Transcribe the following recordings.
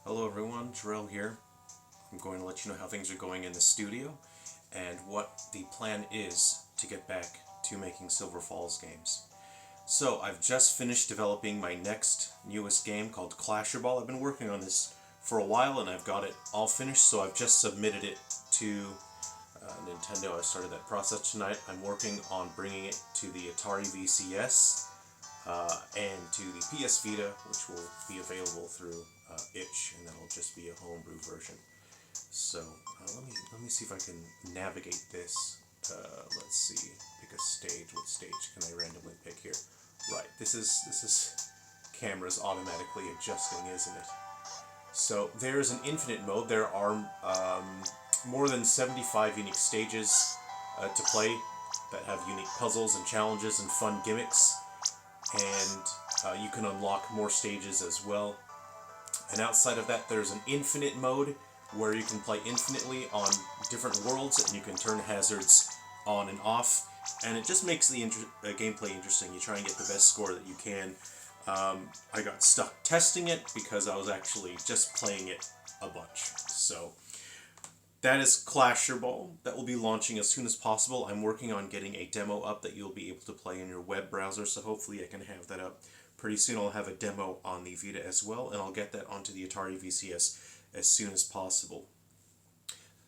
Hello everyone, Jarrell here. I'm going to let you know how things are going in the studio and what the plan is to get back to making Silver Falls games. So I've just finished developing my next newest game called Clasherball. I've been working on this for a while and I've got it all finished, so I've just submitted it to Nintendo. I started that process tonight. I'm working on bringing it to the Atari VCS and to the PS Vita, which will be available through itch, and that'll just be a homebrew version. So let me see if I can navigate this. Let's see, pick a stage. What stage can I randomly pick here? Right, this is camera's automatically adjusting, isn't it? So there's an infinite mode. There are more than 75 unique stages to play that have unique puzzles and challenges and fun gimmicks, and you can unlock more stages as well. And outside of that, there's an infinite mode where you can play infinitely on different worlds and you can turn hazards on and off. And it just makes the gameplay interesting. You try and get the best score that you can. I got stuck testing it because I was actually just playing it a bunch. So that is Clasherball. That will be launching as soon as possible. I'm working on getting a demo up that you'll be able to play in your web browser, so hopefully I can have that up pretty soon. I'll have a demo on the Vita as well, and I'll get that onto the Atari VCS as soon as possible.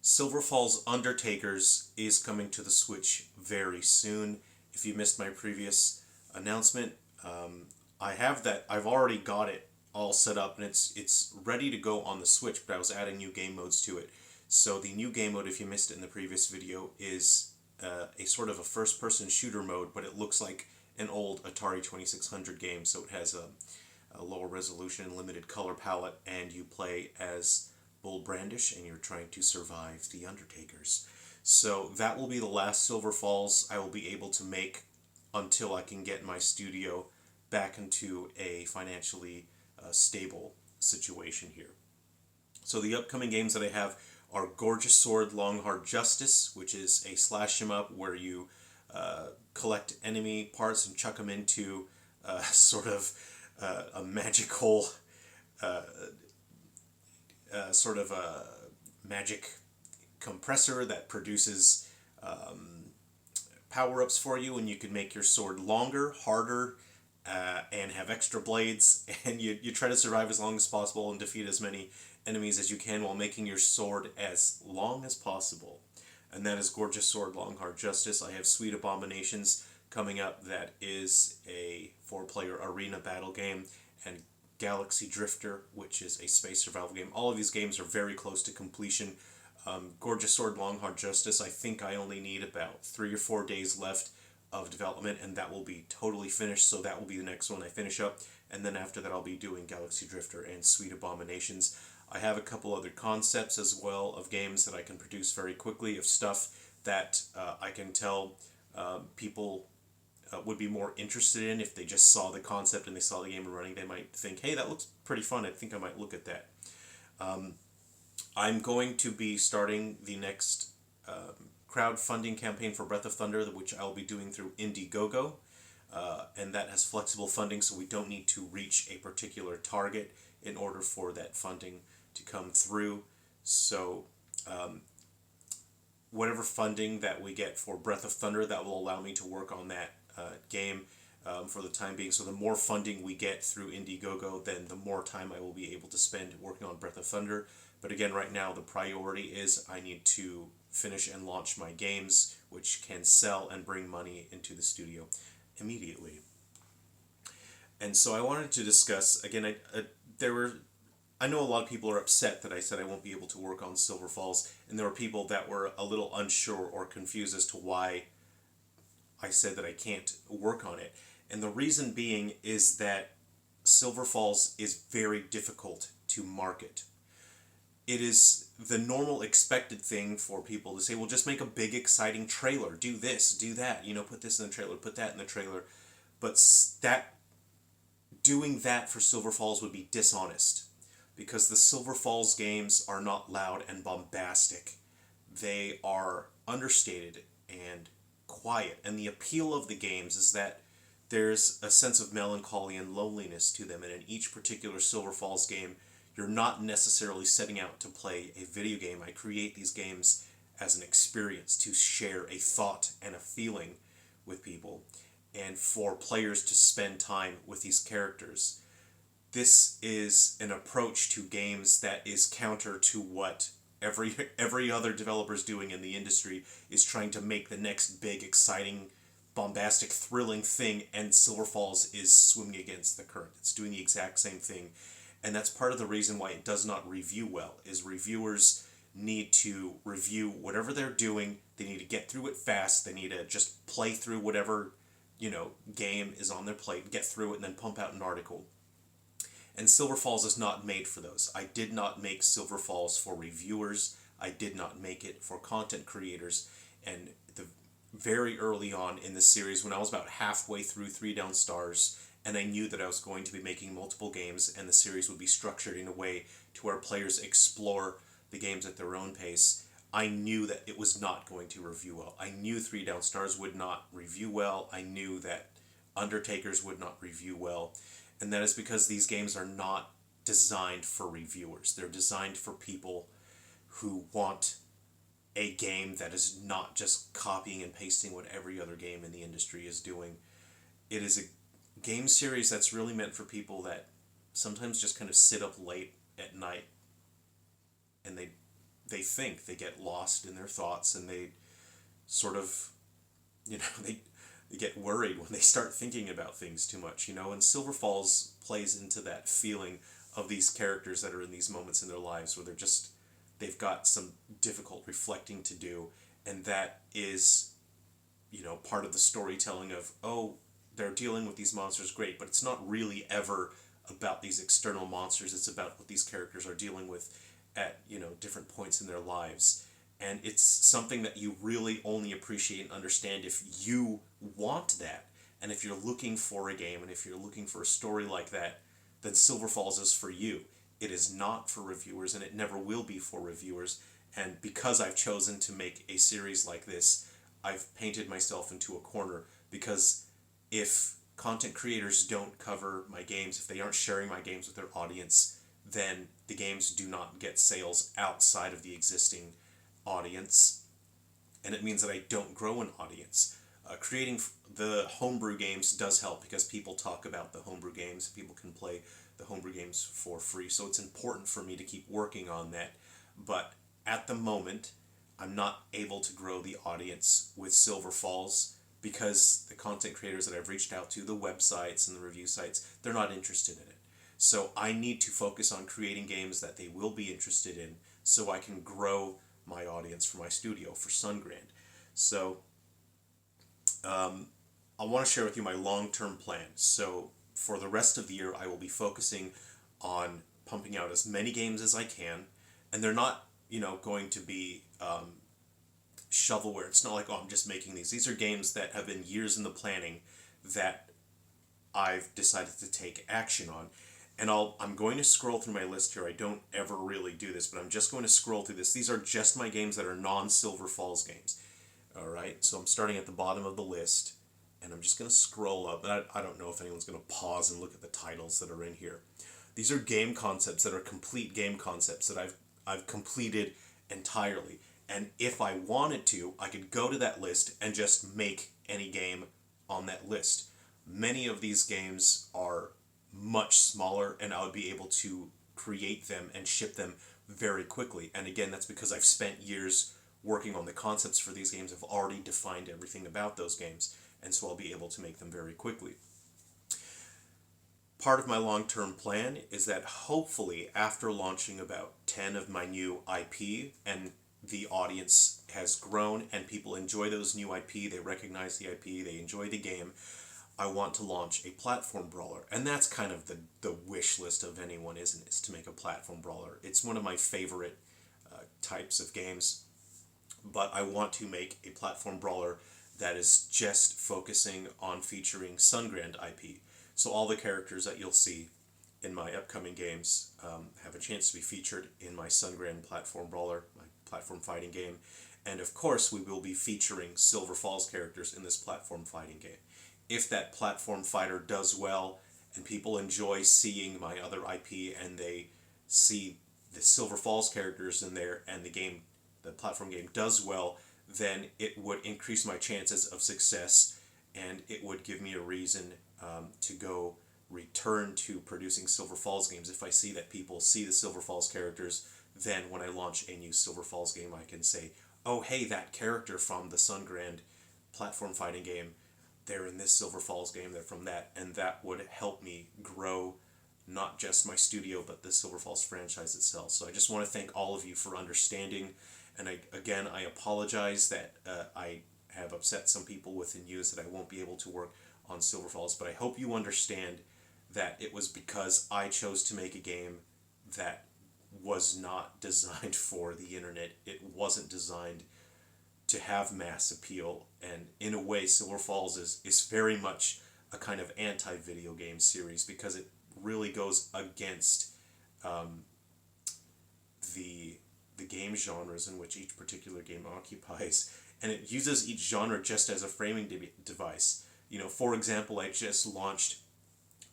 Silver Falls Undertakers is coming to the Switch very soon. If you missed my previous announcement, I have that. I've already got it all set up, and it's ready to go on the Switch, but I was adding new game modes to it. So the new game mode, if you missed it in the previous video, is a sort of a first-person shooter mode, but it looks like an old Atari 2600 game, so it has a lower resolution and limited color palette, and you play as Bull Brandish, and you're trying to survive the Undertakers. So that will be the last Silver Falls I will be able to make until I can get my studio back into a financially stable situation here. So the upcoming games that I have are Gorgeous Sword Long Hard Justice, which is a slash 'em up where you collect enemy parts and chuck them into sort of a magical sort of a magic compressor that produces power-ups for you, and you can make your sword longer, harder, and have extra blades, and you try to survive as long as possible and defeat as many enemies as you can while making your sword as long as possible. And that is Gorgeous Sword Long Hard Justice. I have Sweet Abominations coming up. That is a 4-player arena battle game, and Galaxy Drifter, which is a space survival game. All of these games are very close to completion. Gorgeous Sword Long Hard Justice, I think I only need about 3 or 4 days left of development, and that will be totally finished, so that will be the next one I finish up. And then after that I'll be doing Galaxy Drifter and Sweet Abominations. I have a couple other concepts as well of games that I can produce very quickly, of stuff that I can tell people would be more interested in. If they just saw the concept and they saw the game running, they might think, hey, that looks pretty fun, I think I might look at that. I'm going to be starting the next crowdfunding campaign for Breath of Thunder, which I'll be doing through Indiegogo, and that has flexible funding, so we don't need to reach a particular target in order for that funding to come through. So whatever funding that we get for Breath of Thunder, that will allow me to work on that game for the time being. So the more funding we get through Indiegogo, then the more time I will be able to spend working on Breath of Thunder. But again, right now the priority is I need to finish and launch my games, which can sell and bring money into the studio immediately. And so I wanted to discuss, again, I know a lot of people are upset that I said I won't be able to work on Silver Falls, and there were people that were a little unsure or confused as to why I said that I can't work on it. And the reason being is that Silver Falls is very difficult to market. It is the normal expected thing for people to say, well, just make a big exciting trailer, do this, do that, put this in the trailer, put that in the trailer. But doing that for Silver Falls would be dishonest, because the Silver Falls games are not loud and bombastic. They are understated and quiet, and the appeal of the games is that there's a sense of melancholy and loneliness to them, and in each particular Silver Falls game You're not necessarily setting out to play a video game. I create these games as an experience to share a thought and a feeling with people, and for players to spend time with these characters. This is an approach to games that is counter to what every other developer is doing in the industry, is trying to make the next big, exciting, bombastic, thrilling thing, and Silver Falls is swimming against the current. It's doing the exact same thing, and that's part of the reason why it does not review well, is reviewers need to review whatever they're doing. They need to get through it fast. They need to just play through whatever, game is on their plate, get through it, and then pump out an article. And Silver Falls is not made for those. I did not make Silver Falls for reviewers. I did not make it for content creators. And very early on in the series, when I was about halfway through 3 Down Stars, and I knew that I was going to be making multiple games, and the series would be structured in a way to where players explore the games at their own pace, I knew that it was not going to review well. I knew 3 Down Stars would not review well. I knew that Undertakers would not review well. And that is because these games are not designed for reviewers. They're designed for people who want a game that is not just copying and pasting what every other game in the industry is doing. It is a game series that's really meant for people that sometimes just kind of sit up late at night and they think, they get lost in their thoughts, and they sort of, they get worried when they start thinking about things too much, and Silver Falls plays into that feeling of these characters that are in these moments in their lives where they've got some difficult reflecting to do, and that is, part of the storytelling of, oh, they're dealing with these monsters, great, but it's not really ever about these external monsters. It's about what these characters are dealing with at, different points in their lives. And it's something that you really only appreciate and understand if you want that. And if you're looking for a game, and if you're looking for a story like that, then Silver Falls is for you. It is not for reviewers, and it never will be for reviewers. And because I've chosen to make a series like this, I've painted myself into a corner, because if content creators don't cover my games, if they aren't sharing my games with their audience, then the games do not get sales outside of the existing audience, and it means that I don't grow an audience. Creating the homebrew games does help, because people talk about the homebrew games. People can play the homebrew games for free, so it's important for me to keep working on that. But at the moment, I'm not able to grow the audience with Silver Falls, because the content creators that I've reached out to, the websites and the review sites, they're not interested in it. So I need to focus on creating games that they will be interested in, so I can grow my audience for my studio, for Sungrand. So I want to share with you my long-term plan. So for the rest of the year, I will be focusing on pumping out as many games as I can, and they're not, going to be shovelware. It's not like, oh, I'm just making these. These are games that have been years in the planning that I've decided to take action on. And I'm going to scroll through my list here. I don't ever really do this, but I'm just going to scroll through this. These are just my games that are non-Silver Falls games. All right, so I'm starting at the bottom of the list, and I'm just going to scroll up. I don't know if anyone's going to pause and look at the titles that are in here. These are game concepts that are complete game concepts that I've completed entirely. And if I wanted to, I could go to that list and just make any game on that list. Many of these games are much smaller, and I would be able to create them and ship them very quickly. And again, that's because I've spent years working on the concepts for these games. I've already defined everything about those games, and so I'll be able to make them very quickly. Part of my long-term plan is that hopefully after launching about 10 of my new IP, and the audience has grown and people enjoy those new IP, they recognize the IP, they enjoy the game, I want to launch a platform brawler. And that's kind of the wish list of anyone, isn't it? Is to make a platform brawler. It's one of my favorite types of games, but I want to make a platform brawler that is just focusing on featuring Sungrand IP. So all the characters that you'll see in my upcoming games have a chance to be featured in my Sungrand platform brawler, my platform fighting game. And of course, we will be featuring Silver Falls characters in this platform fighting game. If that platform fighter does well and people enjoy seeing my other IP and they see the Silver Falls characters in there and the platform game does well, then it would increase my chances of success, and it would give me a reason to go return to producing Silver Falls games. If I see that people see the Silver Falls characters, then when I launch a new Silver Falls game, I can say, oh hey, that character from the Sun Grand platform fighting game, they're in this Silver Falls game, they're from that, and that would help me grow not just my studio, but the Silver Falls franchise itself. So I just want to thank all of you for understanding, and I apologize that I have upset some people with the news that I won't be able to work on Silver Falls, but I hope you understand that it was because I chose to make a game that was not designed for the internet. It wasn't designed to have mass appeal, and in a way Silver Falls is very much a kind of anti-video game series, because it really goes against the game genres in which each particular game occupies, and it uses each genre just as a framing device. You know, for example, I just launched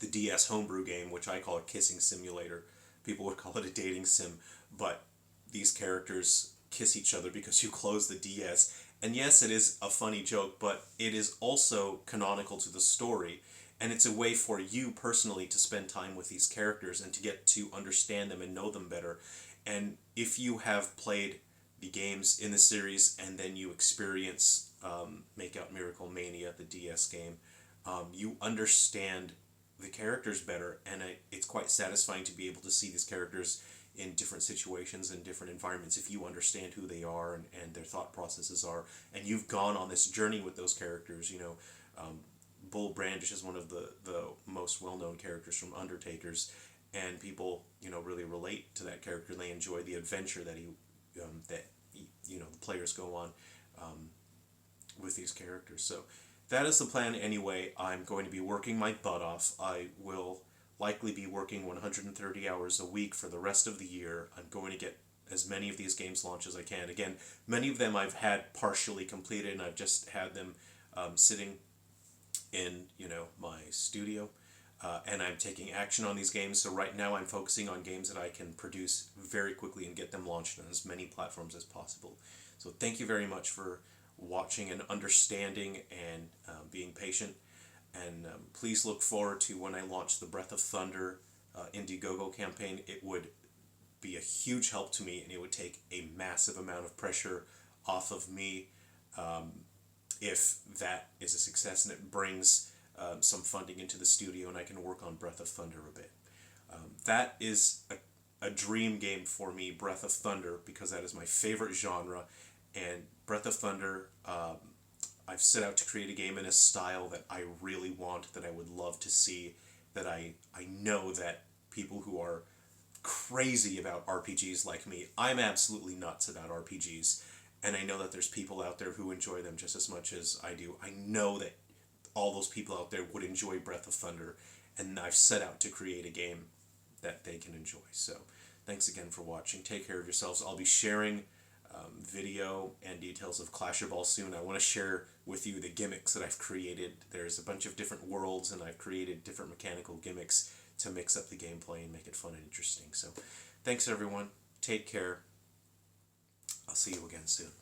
the DS homebrew game, which I call a kissing simulator. People would call it a dating sim, but these characters kiss each other because you close the DS. And yes, it is a funny joke, but it is also canonical to the story, and it's a way for you personally to spend time with these characters and to get to understand them and know them better. And if you have played the games in the series and then you experience Make Out Miracle Mania, the DS game, you understand the characters better, and it's quite satisfying to be able to see these characters in different situations and different environments if you understand who they are and their thought processes are, and you've gone on this journey with those characters. You know, Bull Brandish is one of the most well-known characters from Undertakers, and people, you know, really relate to that character, and they enjoy the adventure that the players go on with these characters. So that is the plan anyway. I'm going to be working my butt off. I will likely be working 130 hours a week for the rest of the year. I'm going to get as many of these games launched as I can. Again, many of them I've had partially completed, and I've just had them sitting in, you know, my studio, and I'm taking action on these games. So right now I'm focusing on games that I can produce very quickly and get them launched on as many platforms as possible. So thank you very much for watching and understanding and being patient. And please look forward to when I launch the Breath of Thunder Indiegogo campaign. It would be a huge help to me, and it would take a massive amount of pressure off of me if that is a success, and it brings some funding into the studio, and I can work on Breath of Thunder a bit. That is a dream game for me, Breath of Thunder, because that is my favorite genre, and Breath of Thunder, I've set out to create a game in a style that I really want, that I would love to see, that I know that people who are crazy about RPGs like me, I'm absolutely nuts about RPGs, and I know that there's people out there who enjoy them just as much as I do. I know that all those people out there would enjoy Breath of Thunder, and I've set out to create a game that they can enjoy. So thanks again for watching. Take care of yourselves. I'll be sharing video and details of Clasherball soon. I want to share with you the gimmicks that I've created. There's a bunch of different worlds, and I've created different mechanical gimmicks to mix up the gameplay and make it fun and interesting. So thanks everyone. Take care. I'll see you again soon.